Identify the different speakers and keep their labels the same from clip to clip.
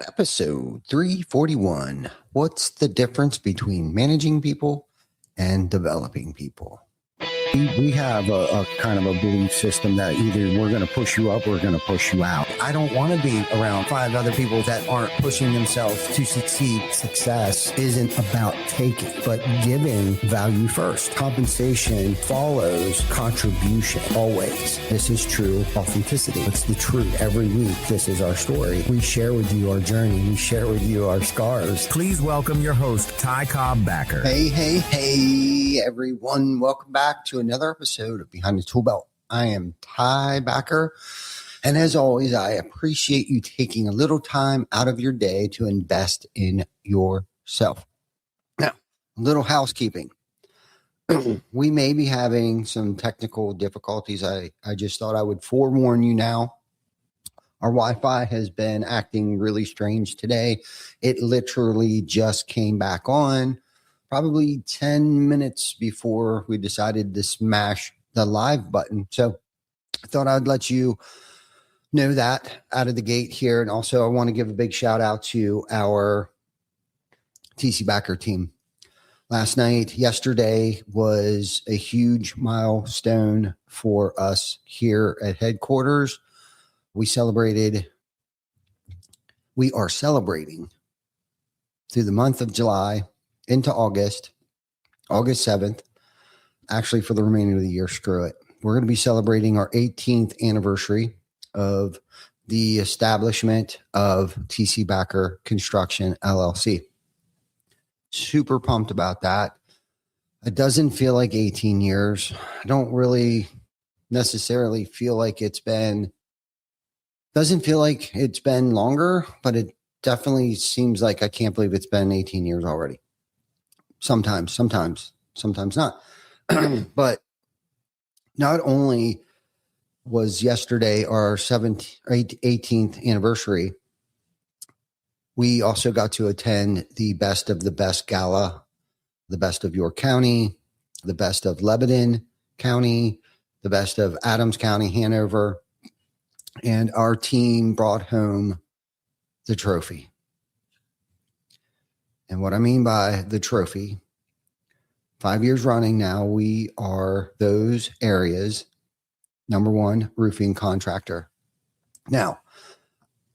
Speaker 1: Episode 341. What's the difference between managing people and developing people? We have a kind of a belief system that either we're going to push you up or we're going to push you out. I don't want to be around 5 other people that aren't pushing themselves to succeed. Success isn't about taking, but giving value first. Compensation follows contribution always. This is true authenticity. It's the truth. Every week, this is our story. We share with you our journey. We share with you our scars.
Speaker 2: Please welcome your host, Ty Cobb Backer.
Speaker 1: Hey, everyone. Welcome back to another episode of Behind the Tool Belt. I am Ty Backer. And as always, I appreciate you taking a little time out of your day to invest in yourself. Now, a little housekeeping. We may be having some technical difficulties. I just thought I would forewarn you now. Our Wi-Fi has been acting really strange today. It literally just came back on probably 10 minutes before we decided to smash the live button. So I thought I'd let you know that out of the gate here. And also I want to give a big shout out to our TC Backer team. Yesterday was a huge milestone for us here at headquarters. We are celebrating through the month of July into August 7th. Actually, for the remainder of the year, screw it. We're going to be celebrating our 18th anniversary of the establishment of TC Backer Construction, LLC. Super pumped about that. It doesn't feel like 18 years. I don't really necessarily feel like doesn't feel like it's been longer, but it definitely seems like I can't believe it's been 18 years already. Sometimes not. But not only was yesterday our 18th anniversary, we also got to attend the Best of the Best Gala, the Best of York County, the Best of Lebanon County, the Best of Adams County, Hanover, and our team brought home the trophy. And what I mean by the trophy, 5 years running now, we are those areas' number one roofing contractor. Now,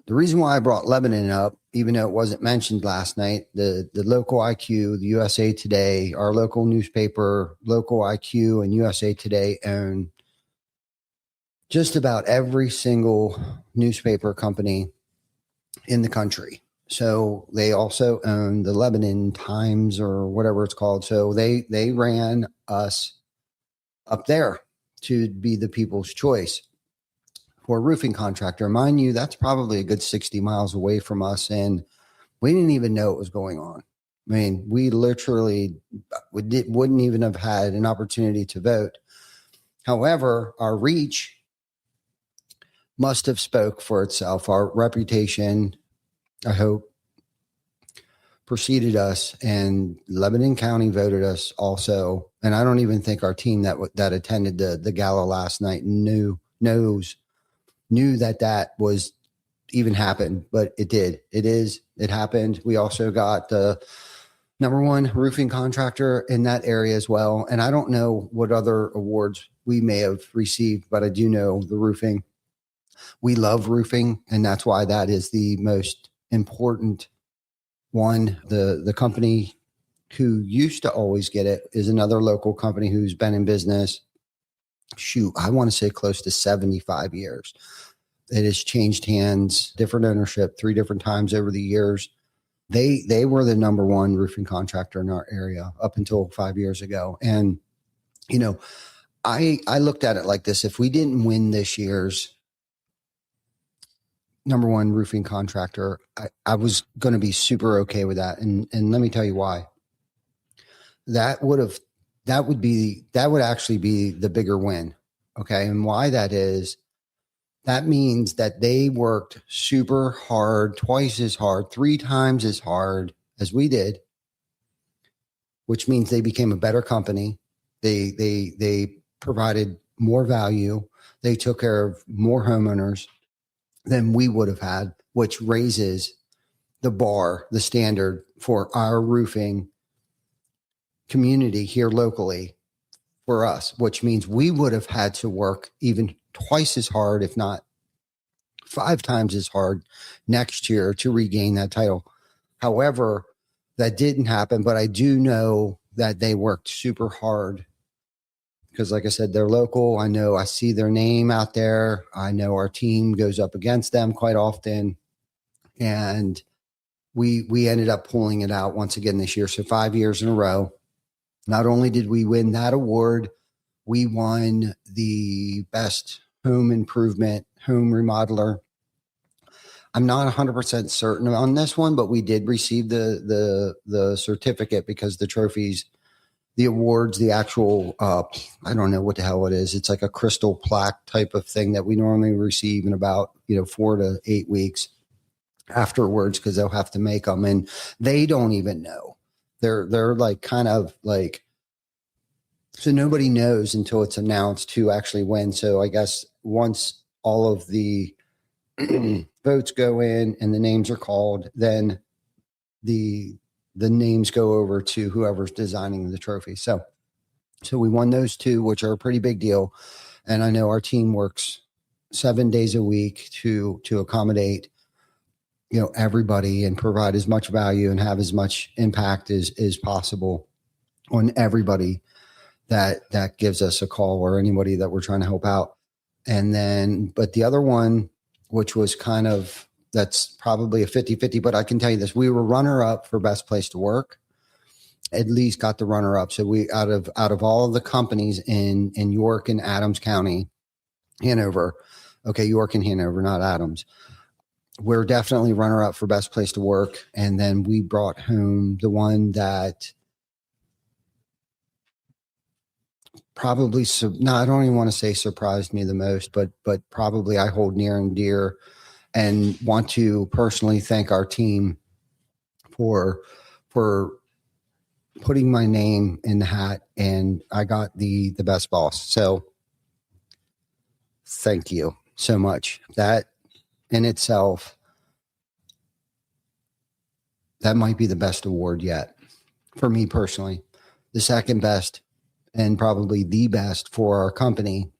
Speaker 1: the reason why I brought Lebanon up, even though it wasn't mentioned last night, the local IQ, the USA Today, our local newspaper, local IQ and USA Today own just about every single newspaper company in the country. So they also own the Lebanon Times or whatever it's called. So they ran us up there to be the people's choice for a roofing contractor. Mind you, that's probably a good 60 miles away from us. And we didn't even know what was going on. I mean, we literally wouldn't even have had an opportunity to vote. However, our reach must have spoke for itself. Our reputation, I hope, preceded us, and Lebanon County voted us also. And I don't even think our team that attended the gala last night knew that was even happened, but it did. It happened. We also got the number one roofing contractor in that area as well. And I don't know what other awards we may have received, but I do know the roofing. We love roofing, and that's why that is the most important one. The company who used to always get it is another local company who's been in business, I want to say close to 75 years. It has changed hands, different ownership 3 different times over the years. They were the number one roofing contractor in our area up until 5 years ago. And, you know, I looked at it like this. If we didn't win this year's number one roofing contractor, I was going to be super okay with that. And let me tell you why. That would actually be the bigger win. Okay. And why that is, that means that they worked super hard, twice as hard, 3 times as hard as we did, which means they became a better company. They provided more value. They took care of more homeowners than we would have had, which raises the bar, the standard for our roofing community here locally for us, which means we would have had to work even twice as hard, if not 5 times as hard next year to regain that title. However, that didn't happen, but I do know that they worked super hard because, like I said, they're local. I know I see their name out there. I know our team goes up against them quite often. And we ended up pulling it out once again this year. So 5 years in a row. Not only did we win that award, we won the best home improvement, home remodeler. I'm not 100% certain on this one, but we did receive the certificate because the trophies, the awards, the actual, I don't know what the hell it is. It's like a crystal plaque type of thing that we normally receive in about, 4 to 8 weeks afterwards, because they'll have to make them, and they don't even know. They're like kind of like, so nobody knows until it's announced who actually wins. So I guess once all of the votes go in and the names are called, then the names go over to whoever's designing the trophy. So we won those 2, which are a pretty big deal. And I know our team works 7 days a week to accommodate, everybody and provide as much value and have as much impact as possible on everybody that gives us a call or anybody that we're trying to help out. And then, but the other one, which was kind of, that's probably a 50-50, but I can tell you this, we were runner up for best place to work, at least got the runner up. So we, out of all of the companies in York and Adams County, Hanover, okay, York and Hanover, not Adams, we're definitely runner up for best place to work. And then we brought home the one that probably, I don't even want to say surprised me the most, but probably I hold near and dear, and want to personally thank our team for putting my name in the hat, and I got the best boss. So thank you so much. That in itself, that might be the best award yet for me personally. The second best, and probably the best for our company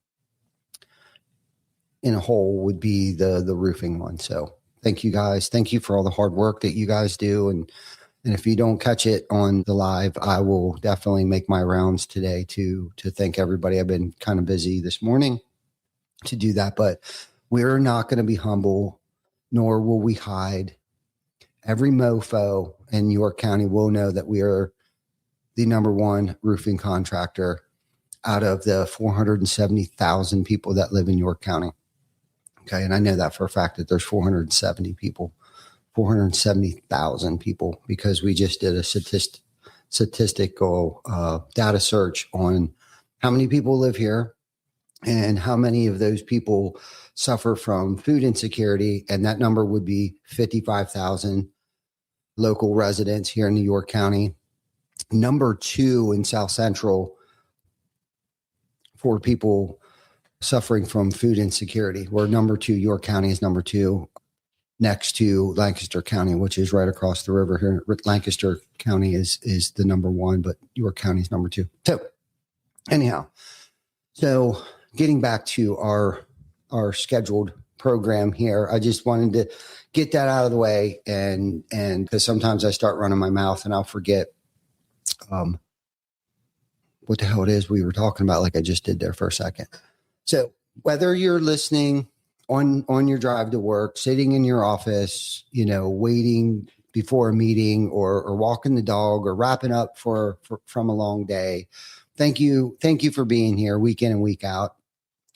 Speaker 1: in a whole, would be the roofing one. So thank you guys. Thank you for all the hard work that you guys do. And if you don't catch it on the live, I will definitely make my rounds today to thank everybody. I've been kind of busy this morning to do that, but we're not going to be humble, nor will we hide. Every mofo in York County will know that we are the number one roofing contractor out of the 470,000 people that live in York County. Okay. And I know that for a fact that there's 470,000 people, because we just did a statistical data search on how many people live here and how many of those people suffer from food insecurity. And that number would be 55,000 local residents here in New York County. Number 2 in South Central for people suffering from food insecurity. We're number 2. York County is number 2, next to Lancaster County, which is right across the river here. Lancaster County is the number 1, but York County is number 2. So anyhow, so getting back to our scheduled program here, I just wanted to get that out of the way, and because sometimes I start running my mouth and I'll forget what the hell it is we were talking about, like I just did there for a second. So whether you're listening on your drive to work, sitting in your office, waiting before a meeting, or walking the dog, or wrapping up from a long day, thank you for being here week in and week out.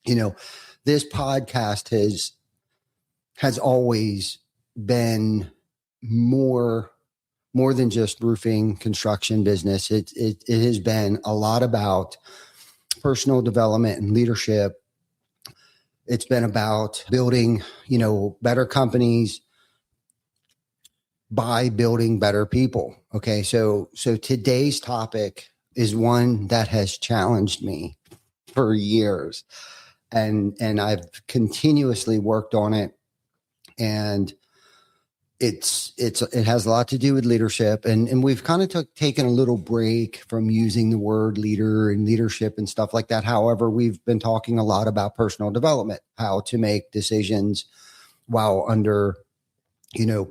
Speaker 1: This podcast has always been more than just roofing construction business. It has been a lot about personal development and leadership. It's been about building, better companies by building better people. Okay. So today's topic is one that has challenged me for years, and I've continuously worked on it. And it has a lot to do with leadership, and we've kind of taken a little break from using the word leader and leadership and stuff like that. However, we've been talking a lot about personal development, how to make decisions while under,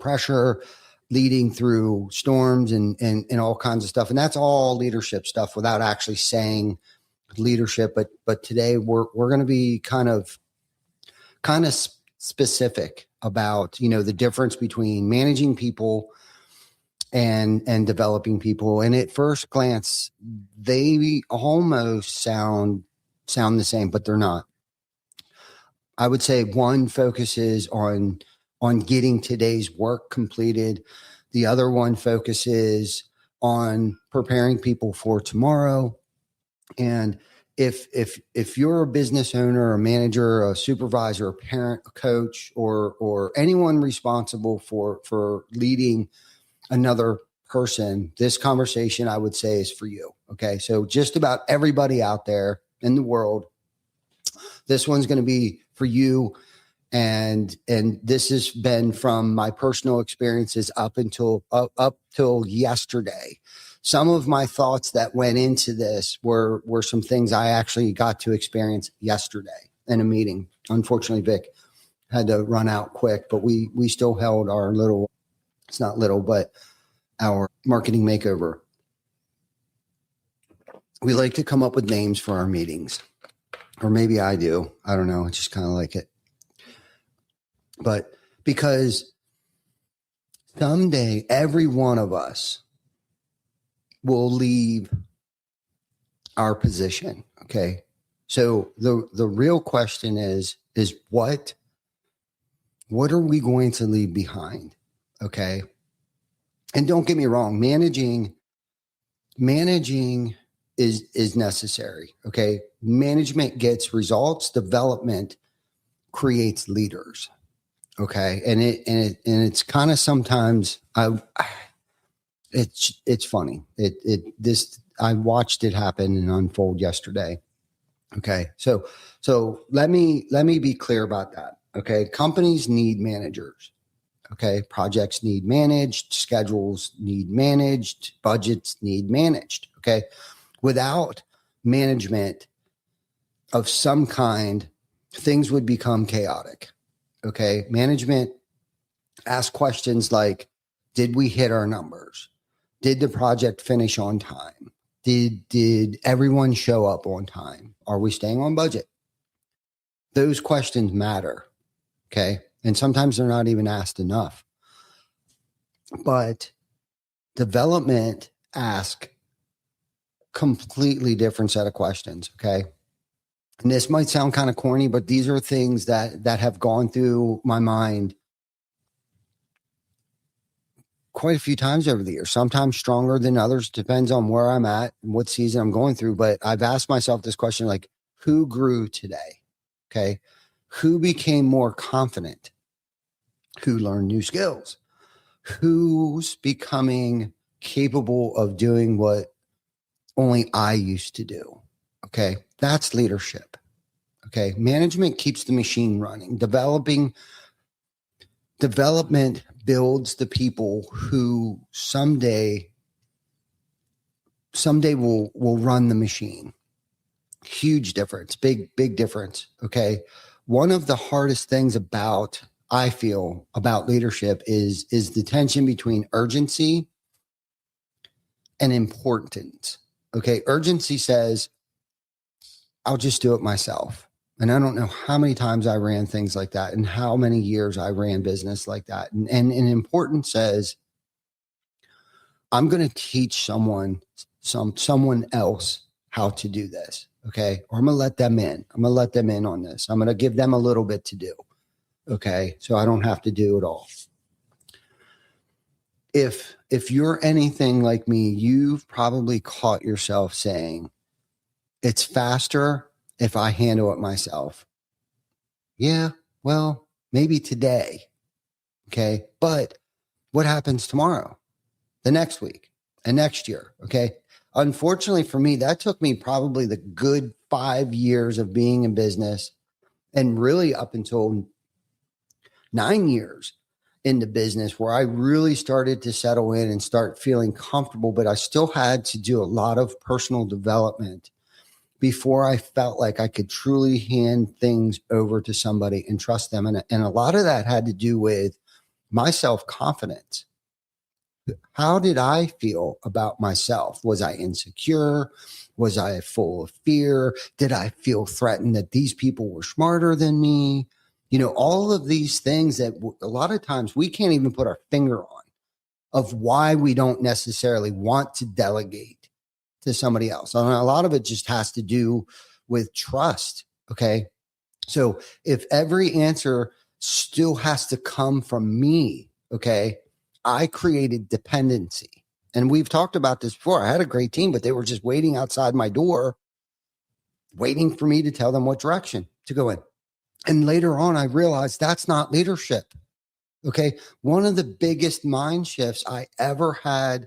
Speaker 1: pressure, leading through storms and all kinds of stuff. And that's all leadership stuff without actually saying leadership. But today we're going to be kind of specific about, the difference between managing people and developing people. And at first glance, they almost sound the same, but they're not. I would say one focuses on getting today's work completed. The other one focuses on preparing people for tomorrow. And if you're a business owner, a manager, a supervisor, a parent, a coach, or anyone responsible for leading another person, this conversation, I would say, is for you. Okay. So just about everybody out there in the world, this one's going to be for you. And this has been from my personal experiences up till yesterday. Some of my thoughts that went into this were some things I actually got to experience yesterday in a meeting. Unfortunately, Vic had to run out quick, but we still held our little, it's not little, but our marketing makeover. We like to come up with names for our meetings, or maybe I do. I don't know. I just kind of like it. But because someday every one of us will leave our position. Okay. So the real question is what are we going to leave behind? Okay. And don't get me wrong, managing is necessary. Okay. Management gets results, development creates leaders. Okay. And it's kind of sometimes it's funny. I watched it happen and unfold yesterday. Okay. So let me be clear about that. Okay. Companies need managers. Okay. Projects need managed, schedules need managed, budgets need managed. Okay. Without management of some kind, things would become chaotic. Okay. Management asks questions like, did we hit our numbers? Did the project finish on time? Did everyone show up on time? Are we staying on budget? Those questions matter. Okay. And sometimes they're not even asked enough. But development asks completely different set of questions. Okay. And this might sound kind of corny, but these are things that have gone through my mind quite a few times over the years, sometimes stronger than others, depends on where I'm at and what season I'm going through. But I've asked myself this question, like, who grew today? Okay. Who became more confident? Who learned new skills? Who's becoming capable of doing what only I used to do? Okay. That's leadership. Okay. Management keeps the machine running. Development builds the people who someday will run the machine. Huge difference, big difference. Okay. One of the hardest things I feel about leadership is the tension between urgency and importance. Okay. Urgency says, I'll just do it myself. And I don't know how many times I ran things like that and how many years I ran business like that. And importance says, I'm going to teach someone else how to do this. Okay. Or I'm going to let them in. I'm going to let them in on this. I'm going to give them a little bit to do. Okay. So I don't have to do it all. If you're anything like me, you've probably caught yourself saying, it's faster if I handle it myself. Yeah. Well, maybe today. Okay. But what happens tomorrow, the next week, and next year? Okay. Unfortunately for me, that took me probably the good 5 years of being in business, and really up until 9 years in the business where I really started to settle in and start feeling comfortable, but I still had to do a lot of personal development before I felt like I could truly hand things over to somebody and trust them. And a lot of that had to do with my self-confidence. How did I feel about myself? Was I insecure? Was I full of fear? Did I feel threatened that these people were smarter than me? All of these things that a lot of times we can't even put our finger on, of why we don't necessarily want to delegate to somebody else. And a lot of it just has to do with trust. Okay. So if every answer still has to come from me, okay, I created dependency. And we've talked about this before. I had a great team, but they were just waiting outside my door, waiting for me to tell them what direction to go in. And later on, I realized that's not leadership. Okay. One of the biggest mind shifts I ever had,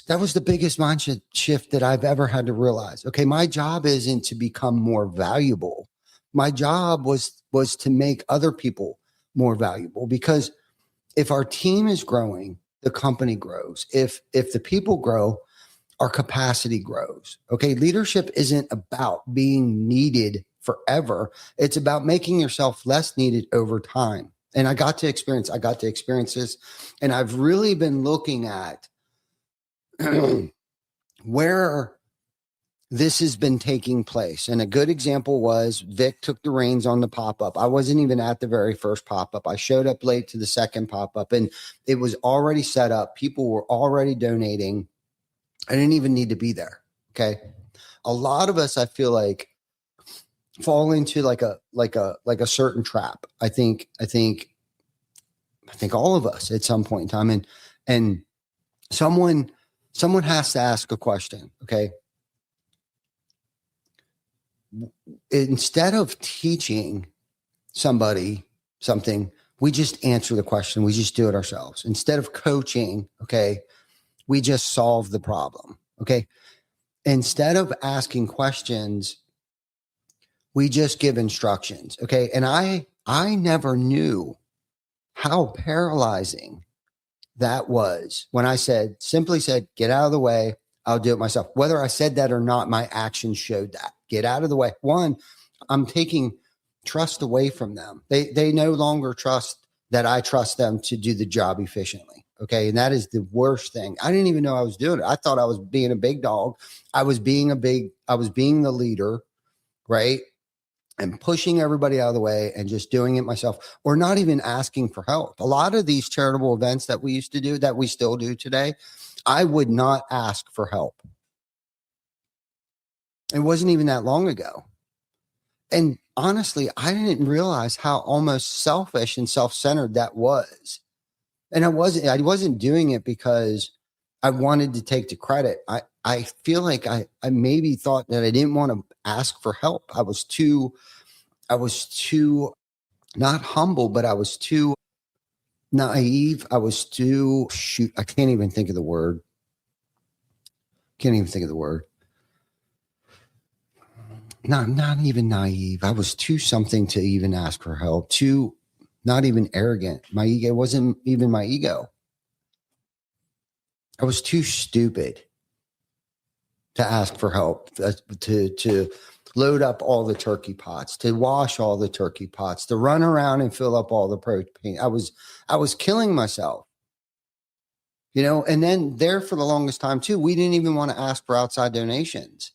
Speaker 1: that was the biggest mind shift that I've ever had to realize. Okay. My job isn't to become more valuable. My job was to make other people more valuable, because if our team is growing, the company grows. If the people grow, our capacity grows. Okay. Leadership isn't about being needed forever. It's about making yourself less needed over time. And I got to experience this. And I've really been looking at where this has been taking place. And a good example was Vic took the reins on the pop-up. I wasn't even at the very first pop-up. I showed up late to the second pop-up, and it was already set up. People were already donating. I didn't even need to be there. Okay. A lot of us, I feel like, fall into like a certain trap. I think all of us at some point in time, and someone has to ask a question. Okay. Instead of teaching somebody something, we just answer the question. We just do it ourselves. Instead of coaching, okay, we just solve the problem. Okay. Instead of asking questions, we just give instructions. Okay. And I never knew how paralyzing that was when I simply said, get out of the way. I'll do it myself. Whether I said that or not, my actions showed that. Get out of the way. One, I'm taking trust away from them. They no longer trust that I trust them to do the job efficiently. Okay. And that is the worst thing. I didn't even know I was doing it. I thought I was being a big dog. I was being the leader, right? And pushing everybody out of the way and just doing it myself, or not even asking for help. A lot of these charitable events that we used to do, that we still do today, I would not ask for help. It wasn't even that long ago. And honestly, I didn't realize how almost selfish and self-centered that was. And I wasn't doing it because I wanted to take the credit. I feel like I maybe thought that I didn't want to ask for help. I was too not humble, but I was too naive. I can't even think of the word. Not even naive. I was too something to even ask for help. Too not even arrogant. My ego wasn't even my ego. I was too stupid to ask for help, to load up all the turkey pots, to wash all the turkey pots, to run around and fill up all the propane. I was killing myself, and then there for the longest time too, we didn't even want to ask for outside donations.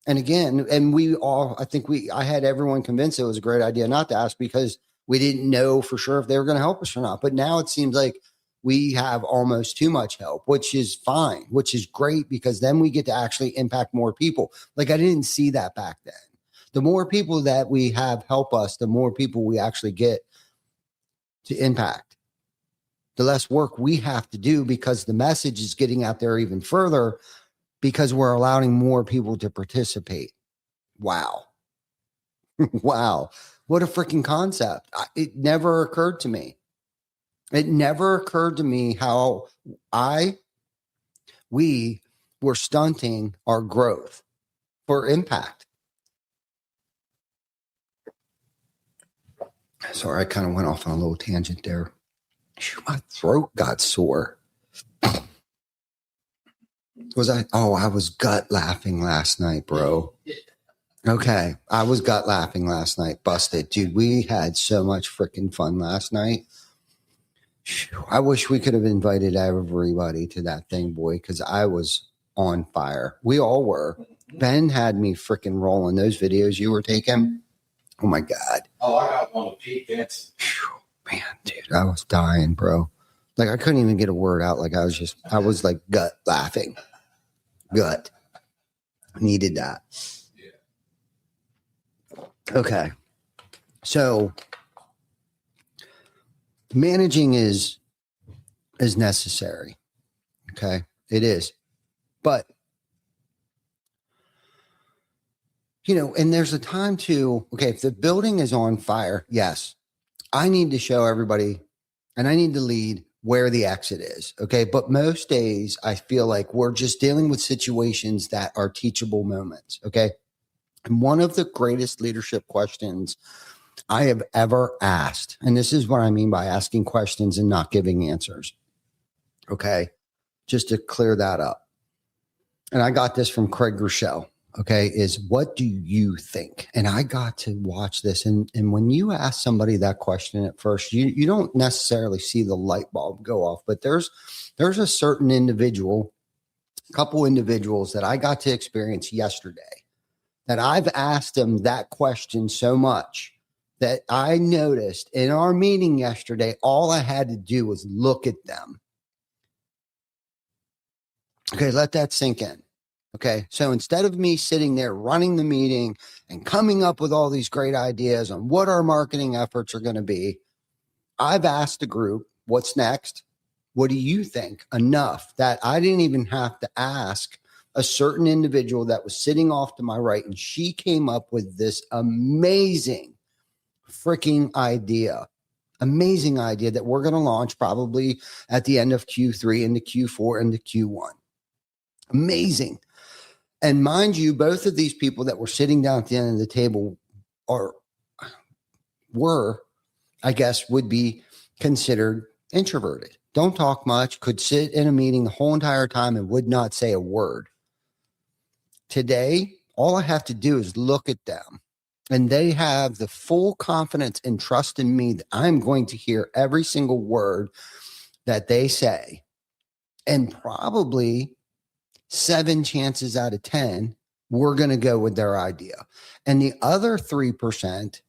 Speaker 1: And again, I had everyone convinced it was a great idea not to ask, because we didn't know for sure if they were going to help us or not. But now it seems like we have almost too much help, which is fine, which is great, because then we get to actually impact more people. Like, I didn't see that back then. The more people that we have help us, the more people we actually get to impact. The less work we have to do, because the message is getting out there even further, because we're allowing more people to participate. Wow. Wow. What a freaking concept. It never occurred to me. It never occurred to me how we were stunting our growth for impact. Sorry, I kind of went off on a little tangent there. My throat got sore. I was gut laughing last night, bro. Okay. I was gut laughing last night. Busted. Dude, we had so much freaking fun last night. I wish we could have invited everybody to that thing, boy, because I was on fire. We all were. Ben had me freaking rolling those videos you were taking. Oh my God.
Speaker 3: Oh, I got one of Pete Benson.
Speaker 1: Man, dude, I was dying, bro. Like I couldn't even get a word out. Like I was like gut laughing. Gut. Needed that. Okay. So managing is necessary. Okay. It is. But, and there's a time to, okay, if the building is on fire, yes, I need to show everybody and I need to lead where the exit is. Okay. But most days I feel like we're just dealing with situations that are teachable moments. Okay. And one of the greatest leadership questions I have ever asked, and this is what I mean by asking questions and not giving answers. Okay. Just to clear that up. And I got this from Craig Rochelle. Okay. Is what do you think? And I got to watch this. And when you ask somebody that question at first, you don't necessarily see the light bulb go off, but there's a certain couple individuals that I got to experience yesterday that I've asked them that question so much that I noticed in our meeting yesterday, all I had to do was look at them. Okay, let that sink in. Okay, so instead of me sitting there running the meeting and coming up with all these great ideas on what our marketing efforts are going to be, I've asked the group, what's next? What do you think? Enough that I didn't even have to ask a certain individual that was sitting off to my right, and she came up with this amazing freaking idea. Amazing idea that we're going to launch probably at the end of Q3 into Q4 into Q1. Amazing. And mind you, both of these people that were sitting down at the end of the table I guess, would be considered introverted. Don't talk much, could sit in a meeting the whole entire time and would not say a word. Today, all I have to do is look at them, and they have the full confidence and trust in me that I'm going to hear every single word that they say. And probably 7 chances out of 10, we're going to go with their idea. And the other 3%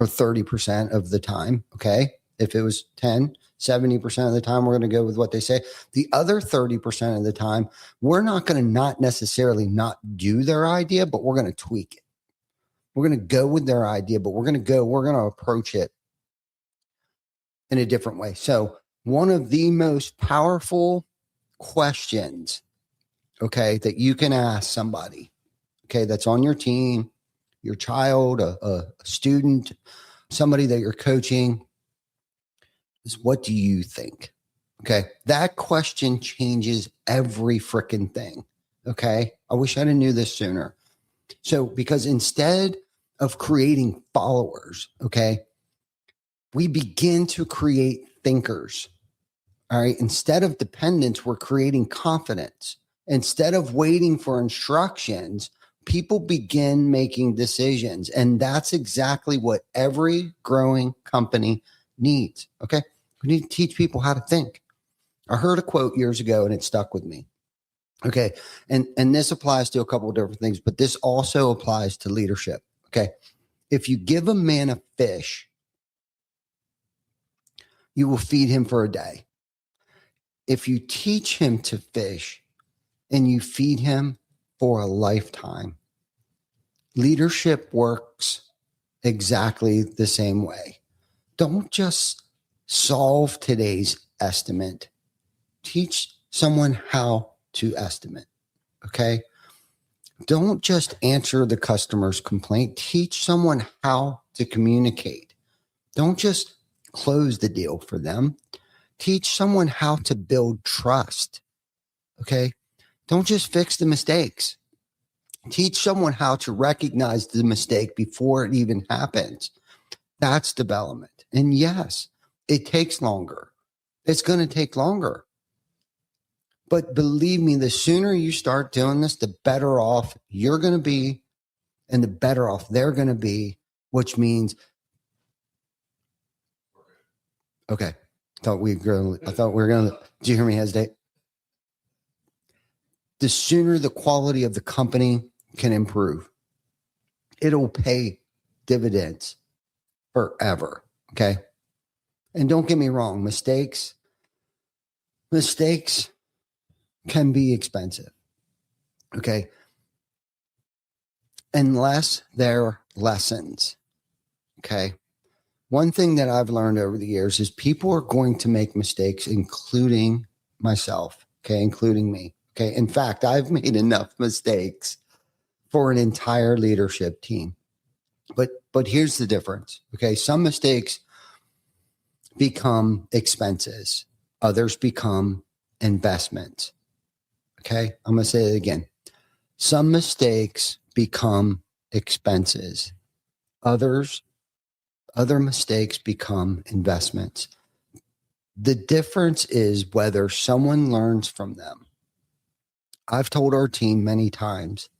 Speaker 1: or 30% of the time, okay, if it was 10, 70% of the time, we're going to go with what they say. The other 30% of the time, we're not going to not necessarily not do their idea, but we're going to tweak it. We're going to go with their idea, but we're going to approach it in a different way. So one of the most powerful questions, okay, that you can ask somebody, okay, that's on your team, your child, a student, somebody that you're coaching, is what do you think? Okay. That question changes every freaking thing. Okay. I wish I'd have knew this sooner. So, because instead of creating followers, okay, we begin to create thinkers. All right. Instead of dependence, we're creating confidence. Instead of waiting for instructions, people begin making decisions. And that's exactly what every growing company needs. Okay. We need to teach people how to think. I heard a quote years ago and it stuck with me. Okay. And this applies to a couple of different things, but this also applies to leadership. Okay. If you give a man a fish, you will feed him for a day. If you teach him to fish and you feed him for a lifetime, leadership works exactly the same way. Don't just solve today's estimate. Teach someone how to estimate. Okay. Don't just answer the customer's complaint. Teach someone how to communicate. Don't just close the deal for them. Teach someone how to build trust. Okay. Don't just fix the mistakes. Teach someone how to recognize the mistake before it even happens. That's development. And yes, It takes longer. It's going to take longer. But believe me, the sooner you start doing this, the better off you're going to be and the better off they're going to be, which means, okay, I thought we were going to, did you hear me hesitate? The sooner the quality of the company can improve, it'll pay dividends forever. Okay. And don't get me wrong, mistakes can be expensive. Okay. Unless they're lessons. Okay. One thing that I've learned over the years is people are going to make mistakes, including myself. Okay. Including me. Okay. In fact, I've made enough mistakes for an entire leadership team. But here's the difference. Okay. Some mistakes become expenses. Others become investments. Okay. I'm going to say it again. Some mistakes become expenses. Other mistakes become investments. The difference is whether someone learns from them. I've told our team many times,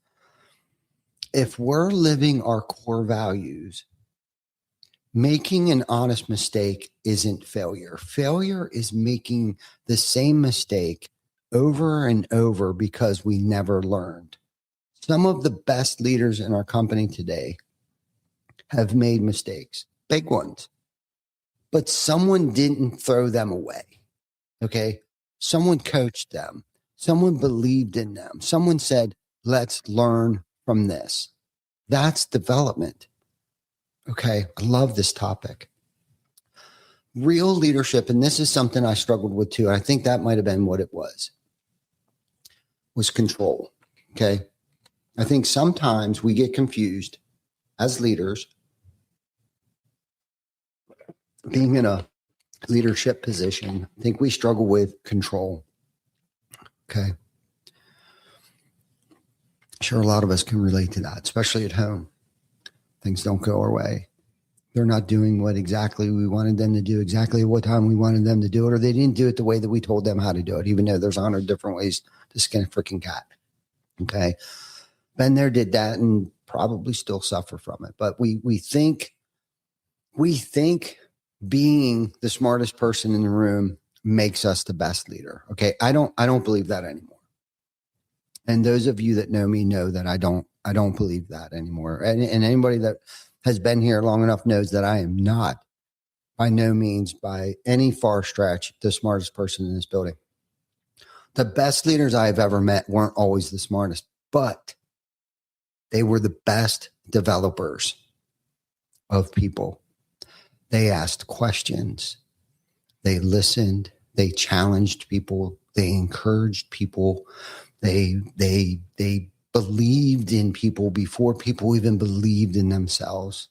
Speaker 1: if we're living our core values, making an honest mistake isn't failure. Failure is making the same mistake over and over because we never learned. Some of the best leaders in our company today have made mistakes, big ones, but someone didn't throw them away. Okay. Someone coached them. Someone believed in them. Someone said, let's learn from this. That's development. Okay. I love this topic. Real leadership, and this is something I struggled with too. I think that might have been what it was control. Okay. I think sometimes we get confused as leaders, being in a leadership position. I think we struggle with control. Okay. Sure, a lot of us can relate to that, especially at home. Things don't go our way. They're not doing what exactly we wanted them to do, exactly what time we wanted them to do it, or they didn't do it the way that we told them how to do it, even though there's 100 different ways to skin a freaking cat. Okay. Been there, did that, and probably still suffer from it. But we think being the smartest person in the room makes us the best leader. Okay. I don't believe that anymore. And those of you that know me know that I don't believe that anymore. And anybody that has been here long enough knows that I am not, by no means, by any far stretch, the smartest person in this building. The best leaders I have ever met weren't always the smartest, but they were the best developers of people. They asked questions. They listened. They challenged people. They encouraged people. They believed in people before people even believed in themselves.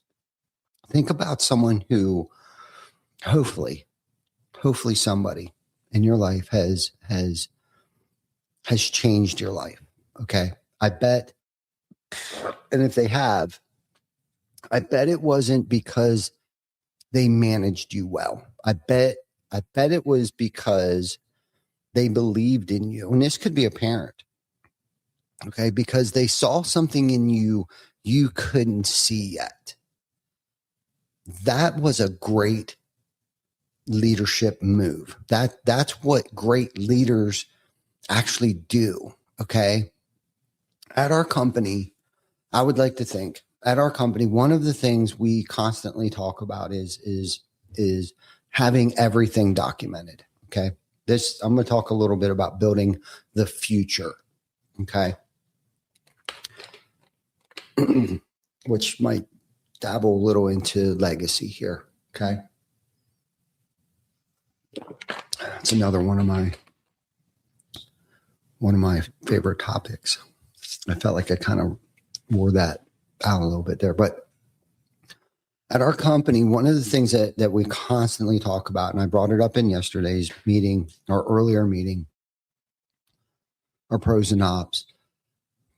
Speaker 1: Think about someone who hopefully somebody in your life has changed your life. Okay. I bet, and if they have, I bet it wasn't because they managed you well. I bet it was because they believed in you. And this could be a parent. Okay. Because they saw something in you couldn't see yet. That was a great leadership move. That's what great leaders actually do. Okay. At our company, I would like to think at our company, one of the things we constantly talk about is having everything documented. Okay. I'm going to talk a little bit about building the future. Okay. Which might dabble a little into legacy here. Okay. It's another one of my favorite topics. I felt like I kind of wore that out a little bit there, but at our company, one of the things that we constantly talk about, and I brought it up in yesterday's meeting or earlier meeting, our pros and ops.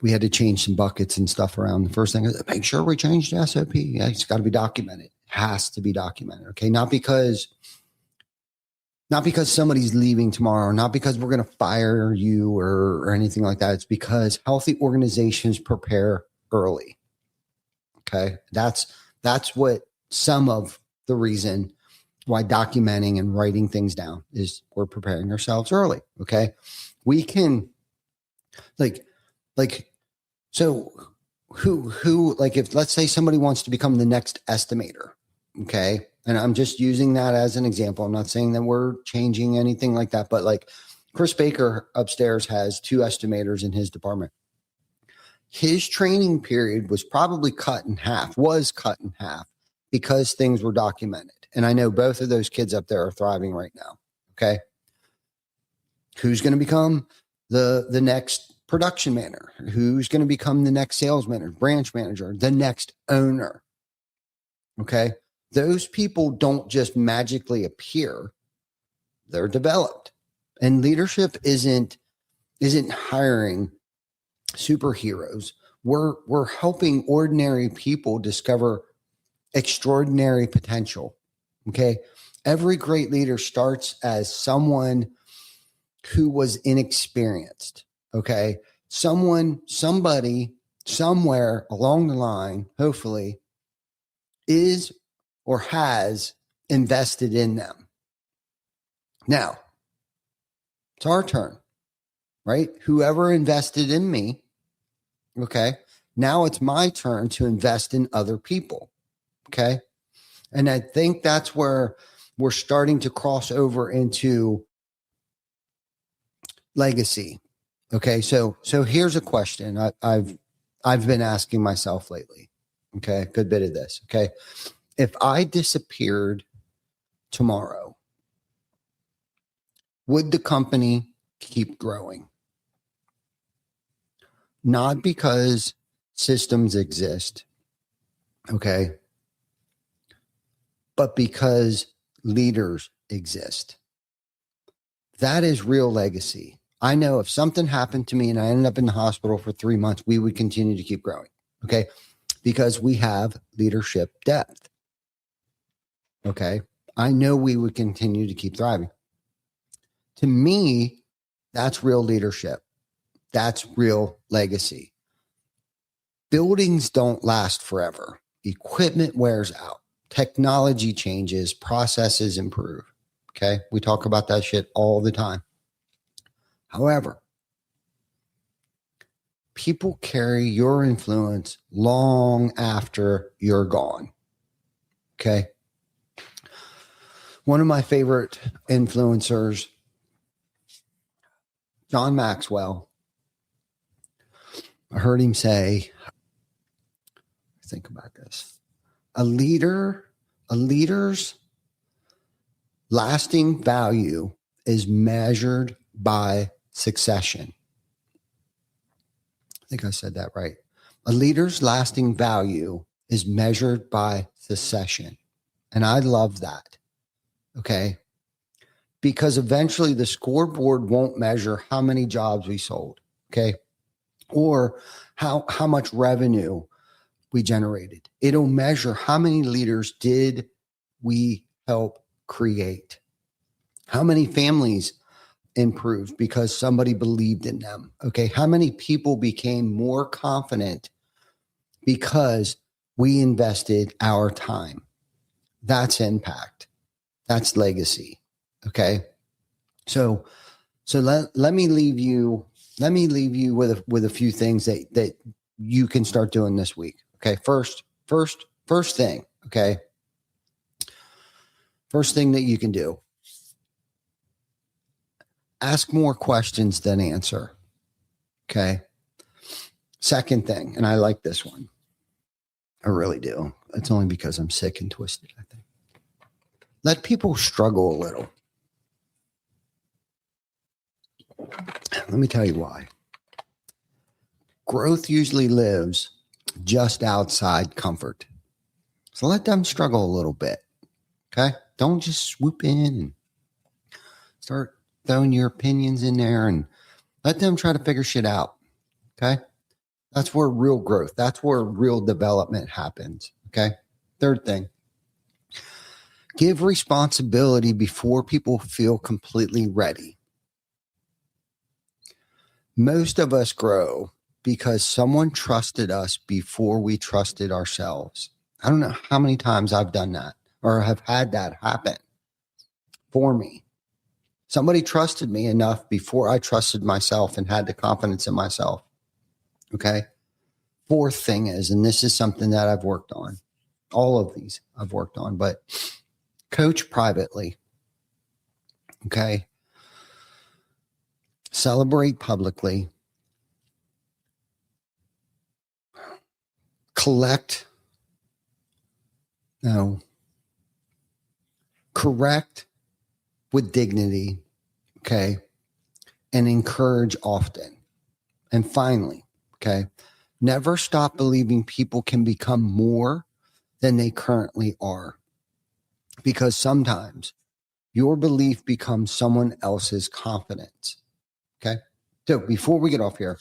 Speaker 1: We had to change some buckets and stuff around. The first thing is make sure we change the SOP. Yeah, it's got to be documented. It has to be documented. Okay. Not because Not because somebody's leaving tomorrow, not because we're going to fire you or anything like that. It's because healthy organizations prepare early. Okay. That's what some of the reason why documenting and writing things down is we're preparing ourselves early. Okay. We can like, so who, like if, let's say somebody wants to become the next estimator. Okay. And I'm just using that as an example. I'm not saying that we're changing anything like that, but like Chris Baker upstairs has 2 estimators in his department. His training period was cut in half because things were documented. And I know both of those kids up there are thriving right now. Okay. Who's going to become the next production manager? Who's going to become the next sales manager, branch manager, the next owner? Okay. Those people don't just magically appear. They're developed. And leadership isn't hiring superheroes. We're helping ordinary people discover extraordinary potential. Okay. Every great leader starts as someone who was inexperienced. Okay. Somebody, somewhere along the line, hopefully, is or has invested in them. Now, it's our turn, right? Whoever invested in me, okay, now it's my turn to invest in other people, okay? And I think that's where we're starting to cross over into legacy. Okay, so here's a question I've been asking myself lately. Okay, good bit of this. Okay, if I disappeared tomorrow, would the company keep growing? Not because systems exist, okay, but because leaders exist. That is real legacy. I know if something happened to me and I ended up in the hospital for 3 months, we would continue to keep growing, okay, because we have leadership depth. Okay, I know we would continue to keep thriving. To me, that's real leadership. That's real legacy. Buildings don't last forever. Equipment wears out. Technology changes. Processes improve. Okay. We talk about that shit all the time. However, people carry your influence long after you're gone. Okay. One of my favorite influencers, John Maxwell, I heard him say, think about this. A leader's lasting value is measured by succession. I think I said that right. A leader's lasting value is measured by succession. And I love that. Okay. Because eventually the scoreboard won't measure how many jobs we sold. Okay. Or how much revenue we generated. It'll measure how many leaders did we help create, how many families improved because somebody believed in them. Okay. How many people became more confident because we invested our time? That's impact. That's legacy. Okay. So let me leave you with a few things that you can start doing this week. Okay. First thing. Okay. First thing that you can do, ask more questions than answer. Okay. Second thing, and I like this one. I really do. It's only because I'm sick and twisted, I think. Let people struggle a little. Let me tell you why. Growth usually lives just outside comfort. So let them struggle a little bit. Okay. Don't just swoop in and start throwing your opinions in there and let them try to figure shit out. Okay. That's where real growth, that's where real development happens. Okay. Third thing, Give responsibility before people feel completely ready. Most of us grow because someone trusted us before we trusted ourselves. I don't know how many times I've done that or have had that happen for me. Somebody trusted me enough before I trusted myself and had the confidence in myself. Okay. Fourth thing is, and this is something that I've worked on, all of these I've worked on, but coach privately. Okay. Celebrate publicly. Correct with dignity. Okay. And encourage often. And finally, okay, never stop believing people can become more than they currently are. Because sometimes your belief becomes someone else's confidence. Okay. So before we get off here,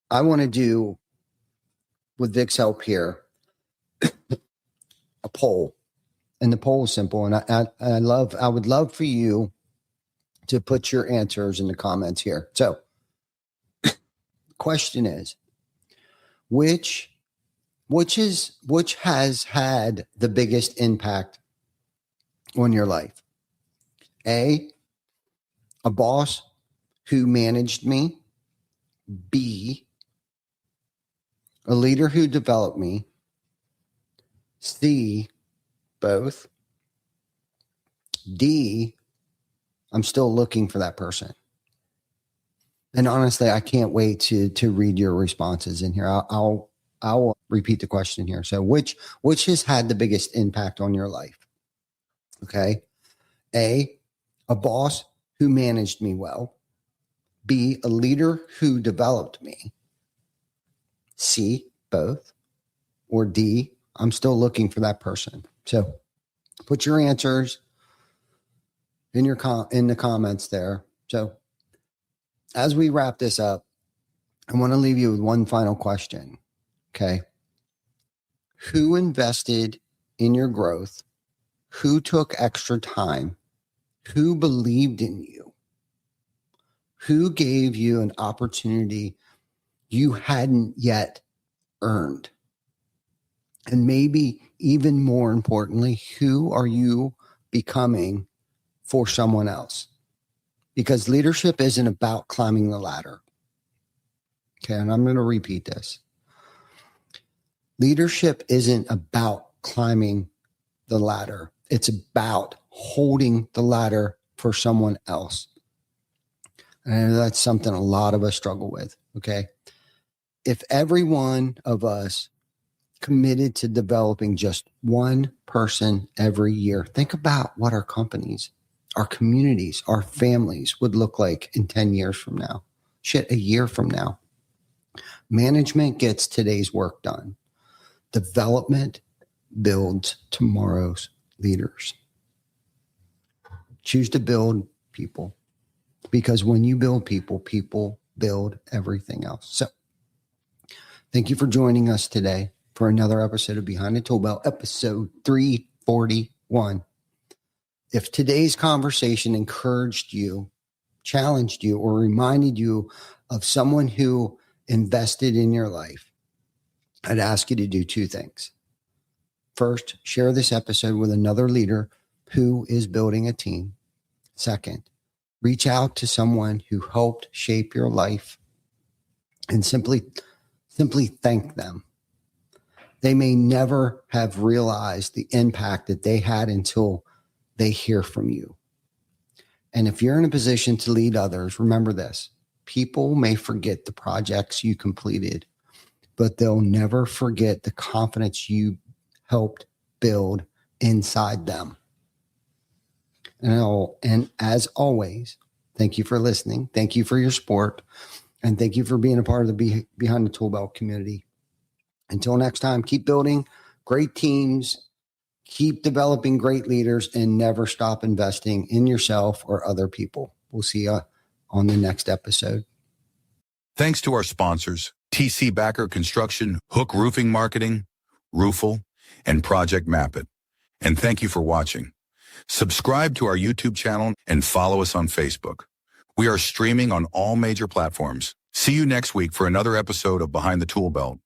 Speaker 1: I want to do, with Vic's help here, a poll. And the poll is simple. And I would love for you to put your answers in the comments here. So question is, which has had the biggest impact on your life? A boss who managed me. B, a leader who developed me. C, both. D, I'm still looking for that person. And honestly, I can't wait to read your responses in here. I'll repeat the question here. So which has had the biggest impact on your life? Okay. A boss who managed me well. B, a leader who developed me. C, both. Or D, I'm still looking for that person. So put your answers in the comments there. So as we wrap this up, I want to leave you with one final question. Okay. Who invested in your growth? Who took extra time? Who believed in you? Who gave you an opportunity you hadn't yet earned? And maybe even more importantly, who are you becoming for someone else? Because leadership isn't about climbing the ladder. Okay, and I'm going to repeat this. Leadership isn't about climbing the ladder. It's about holding the ladder for someone else. And that's something a lot of us struggle with. Okay. If every one of us committed to developing just one person every year, think about what our companies, our communities, our families would look like in 10 years from now. A year from now. Management gets today's work done. Development builds tomorrow's leaders. Choose to build people, because when you build people, people build everything else. So thank you for joining us today for another episode of Behind the Tool Belt, episode 341. If today's conversation encouraged you, challenged you, or reminded you of someone who invested in your life, I'd ask you to do two things. First, share this episode with another leader who is building a team. Second, reach out to someone who helped shape your life and simply thank them. They may never have realized the impact that they had until they hear from you. And if you're in a position to lead others, remember this: people may forget the projects you completed, but they'll never forget the confidence you helped build inside them. And as always, thank you for listening. Thank you for your support. And thank you for being a part of the Behind the Tool Belt community. Until next time, keep building great teams, keep developing great leaders, and never stop investing in yourself or other people. We'll see you on the next episode.
Speaker 2: Thanks to our sponsors, TC Backer Construction, Hook Roofing Marketing, Roofle, and Project Map It. And thank you for watching. Subscribe to our YouTube channel and follow us on Facebook. We are streaming on all major platforms. See you next week for another episode of Behind the Tool Belt.